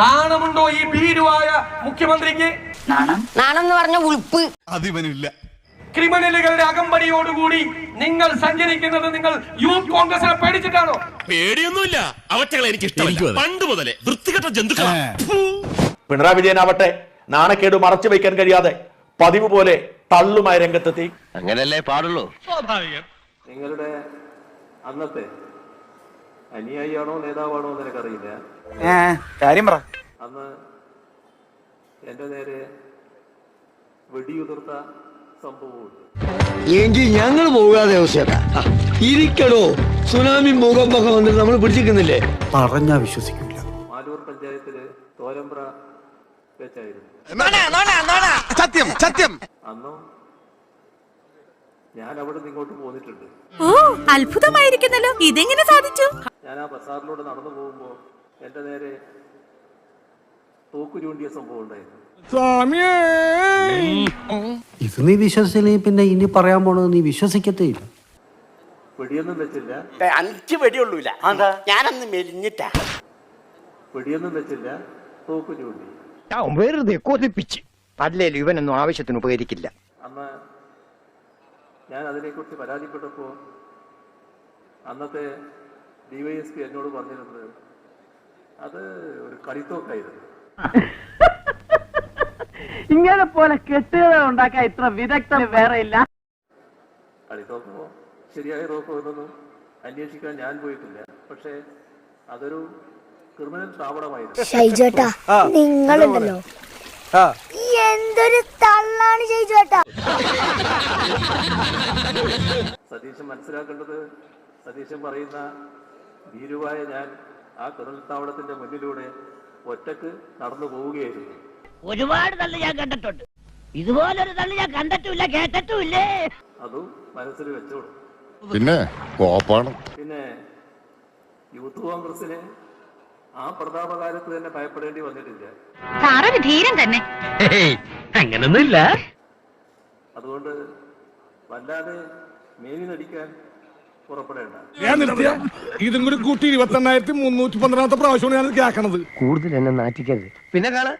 നാണമുണ്ടോ ഈ ഭീരുവായ മുഖ്യമന്ത്രിക്ക്? നാണം എന്ന് പറഞ്ഞ ഉൾപ്പ് അതിവനില്ല. ക്രിമിനലുകളുടെ അകമ്പടിയോടുകൂടി നിങ്ങൾ സഞ്ചരിക്കുന്നത് നിങ്ങൾ യൂത്ത് കോൺഗ്രസിനെ പേടിച്ചിട്ടാണോ? പേടിയൊന്നുമില്ല, അവറ്റകളെ എനിക്ക് ഇഷ്ടമല്ല. പണ്ട് മുതലേ വൃത്തികെട്ട ജന്തുക്കളാണ്. പിണറായി വിജയനാവട്ടെ നാണക്കേട് മറച്ചു വയ്ക്കാൻ കഴിയാതെ പതിവ് പോലെ തള്ളുമായി രംഗത്തെത്തി. അങ്ങനല്ലേ പാടുള്ളൂ. നിങ്ങളുടെ അന്നത്തെ അനുയായിയാണോ നേതാവാണോ എന്ന് എനിക്കറിയില്ല. കാര്യം പറ. അന്ന് എന്റെ നേരെ വെടിയുതിർത്ത സംഭവമുണ്ട്. എങ്കിൽ ഞങ്ങൾ പോകാതെ ഇരിക്കടോ. സുനാമി ഭൂകമ്പൊക്കെ വന്നിട്ട് നമ്മൾ പിടിച്ചിരിക്കുന്നില്ലേ? പറഞ്ഞാ വിശ്വസിക്കില്ല. മാലൂർ പഞ്ചായത്തില് തോരമ്പ്ര വെച്ചായിരുന്നു. സത്യം സത്യം. അന്നും ഞാൻ അവിടെ നിന്ന് ഇങ്ങോട്ട് പോന്നിട്ടുണ്ട്. ഓ, അത്ഭുതമായിരിക്കുന്നല്ലോ. ഇതെങ്ങനെ സാധിച്ചു? ഞാൻ ആ ബസാറിലൂടെ നടന്നു പോകുമ്പോ എന്റെ നേരെ തോക്കു ചൂണ്ടിയ സംഭവം ഉണ്ടായിരുന്നു. ഇത് നീ വിശ്വസിച്ചില്ലെങ്കിൽ പിന്നെ ഇനി പറയാൻ പോണത് നീ വിശ്വസിക്കത്തേ ഇല്ല. വെടിയൊന്നും വെച്ചില്ല. 5 വെടിയുള്ളൂല. ഞാനന്ന് മെലിഞ്ഞിട്ടാ. വെടിയൊന്നും വെച്ചില്ല, തോക്കു ചൂണ്ടി. വെറുതെ കൊതിപ്പിച്ച് അല്ലേലും ഇവനൊന്നും ആവശ്യത്തിന് ഉപകരിക്കില്ല. അന്ന് ഞാൻ അതിനെക്കുറിച്ച് പരാതിപ്പെട്ടപ്പോ അന്നത്തെ DYSP എന്നോട് പറഞ്ഞിരുന്നത് അത് ഒരു കളിത്തോക്കായിരുന്നു. ഇങ്ങനെ പോലെ കെട്ടുകഥ ഉണ്ടാക്കാൻ ഇത്ര വിദഗ്ധം വേറെ ഇല്ല. കളിത്തോക്കോ ശരിയായ തോക്കോ എന്നൊന്നും അന്വേഷിക്കാൻ ഞാൻ പോയിട്ടില്ല. പക്ഷേ അതൊരു ക്രിമിനൽ സ്ഥാപനമായിരുന്നു. ഷൈജേട്ടാ, നിങ്ങളുണ്ടല്ലോ എന്തൊരു തള്ളാണ് ഷൈജേട്ടാ. സതീശൻ മനസ്സിലാക്കേണ്ടത്, സതീശൻ പറയുന്ന ഭീരുവായ ഞാൻ ആ ക്രിമിനൽ സ്ഥാപനത്തിന്റെ മുന്നിലൂടെ ഒറ്റക്ക് നടന്നു പോവുകയായിരുന്നു. ഒരുപാട് തള്ളി ഞാൻ കണ്ടിട്ടുണ്ട്. ഇതുപോലൊരു തള്ളി ഞാൻ കണ്ടിട്ടില്ല, കേട്ടിട്ടുമില്ലേ. അതും മനസ്സിൽ വെച്ചോളൂ. പിന്നെ കോപ്പാണ്. പിന്നെ യൂത്ത് കോൺഗ്രസിന് ആ പ്രതാപകാലത്ത് തന്നെ ഭയപ്പെടേണ്ടി വന്നിട്ടില്ല. സാറൊരു ധീരൻ തന്നെ. അങ്ങനൊന്നുമില്ല. അതുകൊണ്ട് വല്ലാതെ മേനി നടിക്കാൻ പുറപ്പെടേണ്ട. ഇതും കൂടി കൂട്ടി 28,315 പ്രാവശ്യമാണ് ഞാൻ കേൾക്കണത്. കൂടുതൽ എന്നെ നാറ്റിക്കരുത്. പിന്നെ കാണാ